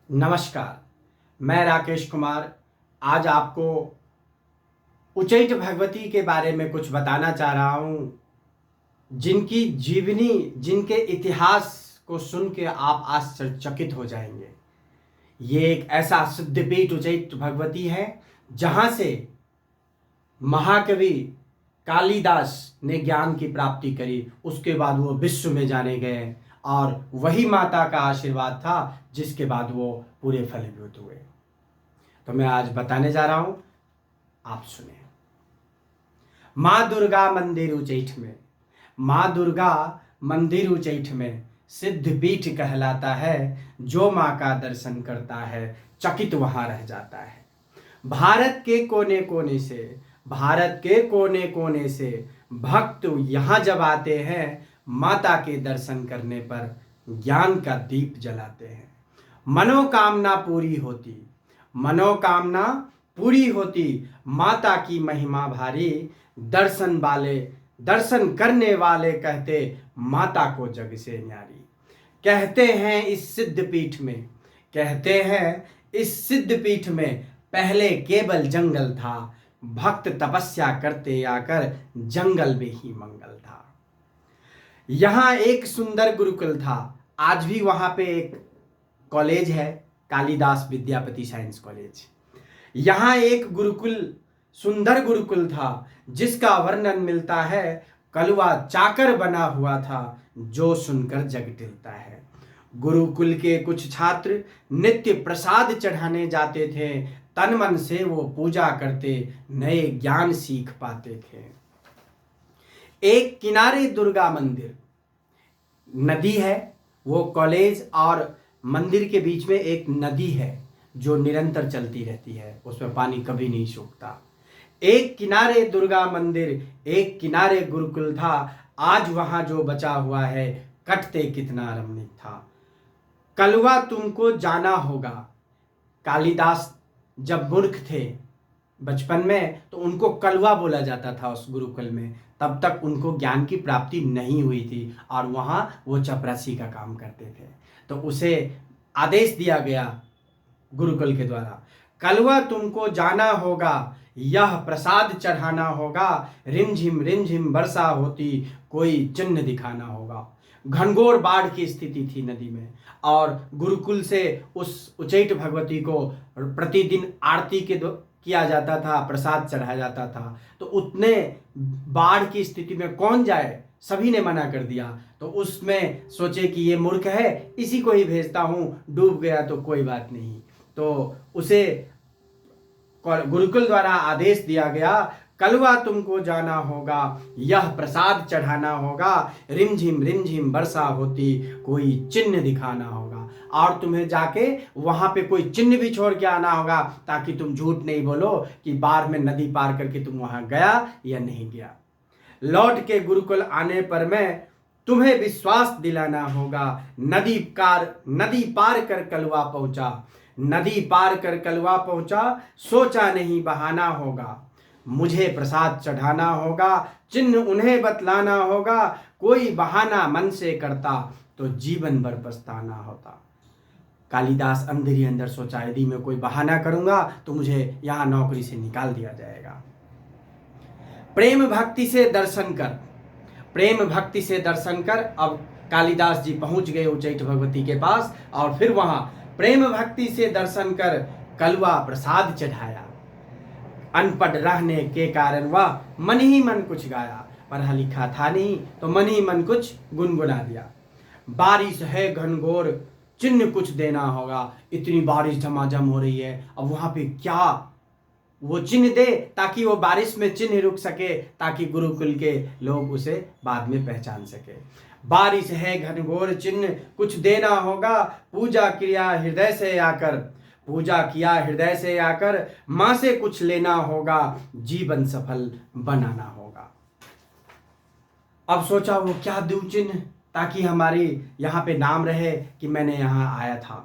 नमस्कार। मैं राकेश कुमार आज आपको उच्चैठ भगवती के बारे में कुछ बताना चाह रहा हूँ, जिनकी जीवनी, जिनके इतिहास को सुन के आप आश्चर्यचकित हो जाएंगे। ये एक ऐसा सिद्धपीठ उच्चैठ भगवती है जहाँ से महाकवि कालिदास ने ज्ञान की प्राप्ति करी। उसके बाद वो विश्व में जाने गए और वही माता का आशीर्वाद था जिसके बाद वो पूरे फलीभूत हुए। तो मैं आज बताने जा रहा हूं, आप सुने। माँ दुर्गा मंदिर उच्चैठ में, माँ दुर्गा मंदिर उच्चैठ में सिद्धपीठ कहलाता है। जो माँ का दर्शन करता है चकित वहां रह जाता है। भारत के कोने कोने से, भारत के कोने कोने से भक्त यहाँ जब आते हैं, माता के दर्शन करने पर ज्ञान का दीप जलाते हैं। मनोकामना पूरी होती, मनोकामना पूरी होती। माता की महिमा भारी, दर्शन वाले, दर्शन करने वाले कहते माता को जग से न्यारी। कहते हैं इस सिद्धपीठ में, कहते हैं इस सिद्धपीठ में पहले केवल जंगल था। भक्त तपस्या करते आकर जंगल में ही मंगल था। यहाँ एक सुंदर गुरुकुल था। आज भी वहाँ पे एक कॉलेज है, कालिदास विद्यापति साइंस कॉलेज। यहाँ एक गुरुकुल, सुंदर गुरुकुल था जिसका वर्णन मिलता है। कलवा चाकर बना हुआ था जो सुनकर जग टिलता है। गुरुकुल के कुछ छात्र नित्य प्रसाद चढ़ाने जाते थे। तन मन से वो पूजा करते, नए ज्ञान सीख पाते थे। एक किनारे दुर्गा मंदिर, नदी है। वो कॉलेज और मंदिर के बीच में एक नदी है जो निरंतर चलती रहती है, उसमें पानी कभी नहीं सूखता। एक किनारे दुर्गा मंदिर, एक किनारे गुरुकुल था। आज वहां जो बचा हुआ है, कटते कितना रमणीक था। कलवा तुमको जाना होगा। कालिदास जब मूर्ख थे बचपन में, तो उनको कलवा बोला जाता था उस गुरुकुल में। तब तक उनको ज्ञान की प्राप्ति नहीं हुई थी और वहाँ वो चपरासी का काम करते थे। तो उसे आदेश दिया गया गुरुकुल के द्वारा, कलवा तुमको जाना होगा, यह प्रसाद चढ़ाना होगा। रिमझिम वर्षा होती, कोई चिन्ह दिखाना होगा। घनघोर बाढ़ की स्थिति थी नदी में और गुरुकुल से उस उच्चैठ भगवती को प्रतिदिन आरती के किया जाता था, प्रसाद चढ़ाया जाता था। तो उतने बाढ़ की स्थिति में कौन जाए, सभी ने मना कर दिया। तो उसमें सोचे कि ये मूर्ख है, इसी को ही भेजता हूँ, डूब गया तो कोई बात नहीं। तो उसे गुरुकुल द्वारा आदेश दिया गया, कलवा तुमको जाना होगा, यह प्रसाद चढ़ाना होगा। रिमझिम वर्षा होती, कोई चिन्ह दिखाना होगा और तुम्हें जाके वहां पे कोई चिन्ह भी छोड़ के आना होगा, ताकि तुम झूठ नहीं बोलो कि बाढ़ में नदी पार करके तुम वहां गया या नहीं गया। लौट के गुरुकुल आने पर मैं तुम्हें विश्वास दिलाना होगा। नदी पार कर कलवा पहुंचा, नदी पार कर कलवा पहुंचा। सोचा नहीं बहाना होगा, मुझे प्रसाद चढ़ाना होगा। चिन्ह उन्हें बतलाना होगा, कोई बहाना मन से करता तो जीवन भर पछताना होता। कालिदास अंदर ही अंदर सोचा, यदि मैं कोई बहाना करूंगा तो मुझे यहाँ नौकरी से निकाल दिया जाएगा। प्रेम भक्ति से दर्शन कर, प्रेम भक्ति से दर्शन कर। अब कालिदास जी पहुंच गए उच्चैठ भगवती के पास और फिर वहां प्रेम भक्ति से दर्शन कर कलवा प्रसाद चढ़ाया। अनपढ़ रहने के कारण वह मन ही मन कुछ गाया, पढ़ा लिखा था नहीं तो मन ही मन कुछ गुनगुना दिया। बारिश है घनघोर, चिन्ह कुछ देना होगा। इतनी बारिश झमाझम हो रही है, अब वहां पे क्या वो चिन्ह दे ताकि वो बारिश में चिन्ह रुक सके, ताकि गुरुकुल के लोग उसे बाद में पहचान सके। बारिश है घनघोर, चिन्ह कुछ देना होगा। पूजा क्रिया हृदय से आकर, पूजा किया हृदय से आकर। मां से कुछ लेना होगा, जीवन सफल बनाना होगा। अब सोचा वो क्या दूं चिन्ह, ताकि हमारी यहाँ पे नाम रहे कि मैंने यहाँ आया था।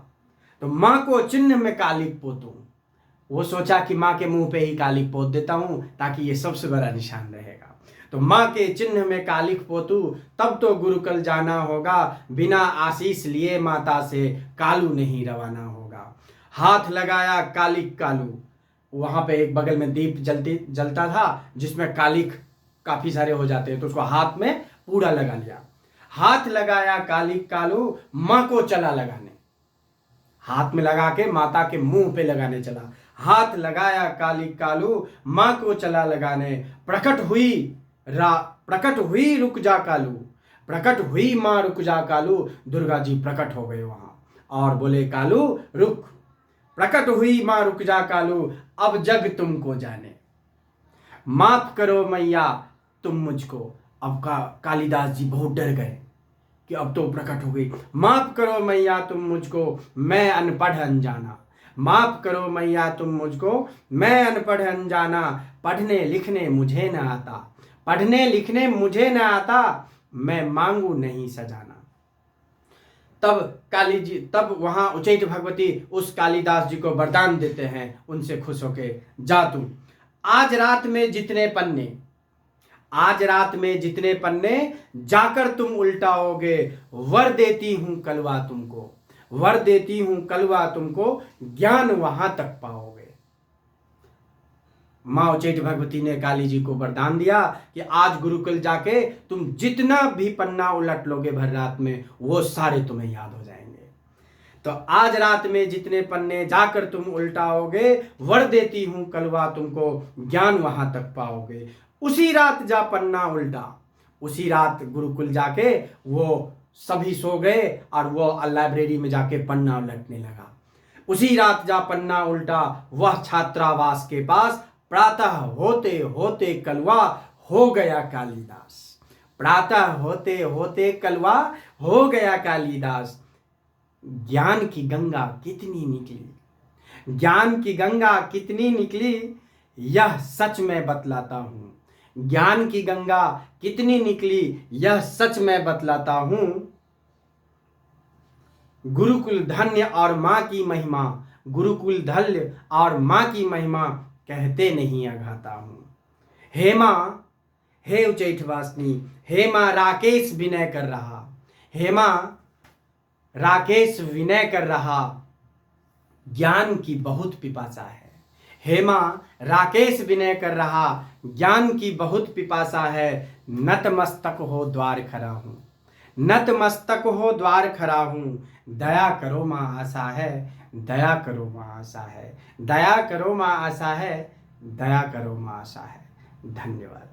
तो माँ को चिन्ह में कालिक पोतूं। वो सोचा कि माँ के मुंह पे ही कालिक पोत देता हूं, ताकि ये सबसे बड़ा निशान रहेगा। तो माँ के चिन्ह में कालिक पोतू, तब तो गुरुकुल जाना होगा। बिना आशीष लिए माता से कालू नहीं रवाना होगा। हाथ लगाया कालिक कालू, वहां पे एक बगल में दीप जलता था जिसमें कालिक काफी सारे हो जाते हैं, तो उसको हाथ में पूरा लगा लिया। हाथ लगाया कालिक कालू, मां को चला लगाने, हाथ में लगा के माता के मुंह पे लगाने चला। हाथ लगाया कालिक कालू, मां को चला लगाने, प्रकट हुई रुक जा कालू, प्रकट हुई मां रुक जा कालू। दुर्गा जी प्रकट हो गए वहां और बोले कालू रुक, प्रकट हुई मां रुक जा कालू, अब जग तुमको जाने, माफ करो मैया तुम मुझको। अब कालिदास जी बहुत डर गए कि अब तो प्रकट हो गई। माफ करो मैया तुम मुझको, मैं अनपढ़ अनजाना, माफ करो मैया तुम मुझको, मैं अनपढ़ अनजाना, पढ़ने लिखने मुझे न आता, पढ़ने लिखने मुझे न आता, मैं मांगू नहीं सजाना। तब वहां उच्चैठ भगवती उस कालिदास जी को वरदान देते हैं, उनसे खुश होके, जा तुम आज रात में जितने पन्ने, आज रात में जितने पन्ने जाकर तुम उल्टाओगे, वर देती हूं कलवा तुमको, वर देती हूं कलवा तुमको, ज्ञान वहां तक पाओगे। मां उच्चैठ भगवती ने काली जी को वरदान दिया कि आज गुरुकुल जाके तुम जितना भी पन्ना उलट लोगे भर रात में, वो सारे तुम्हें याद हो जाएंगे। तो आज रात में जितने पन्ने जाकर तुम उल्टाओगे, वर देती हूं कलवा तुमको, ज्ञान वहां तक पाओगे। उसी रात जा पन्ना उल्टा, उसी रात गुरुकुल जाके वो सभी सो गए और वो लाइब्रेरी में जाके पन्ना उलटने लगा। उसी रात जा पन्ना उल्टा, वह छात्रावास के पास, प्रातः होते होते कलवा हो गया कालिदास, प्रातः होते होते कलवा हो गया कालिदास। ज्ञान की गंगा कितनी निकली, ज्ञान की गंगा कितनी निकली, यह सच मैं बतलाता हूं, ज्ञान की गंगा कितनी निकली, यह सच मैं बतलाता हूं। गुरुकुल धन्य और मां की महिमा, गुरुकुल धन्य और मां की महिमा, कहते नहीं अघाता हूं। हे मां, हे उच्चैठ वासिनी, हे मां राकेश विनय कर रहा, हे मां राकेश विनय कर रहा, ज्ञान की बहुत पिपासा है। हे मां राकेश विनय कर रहा, ज्ञान की बहुत पिपासा है। नतमस्तक हो द्वार खड़ा हूं, नतमस्तक हो द्वार खड़ा हूं, दया करो मां आशा है, दया करो मां आशा है, दया करो मां आशा है, दया करो मां आशा है। धन्यवाद।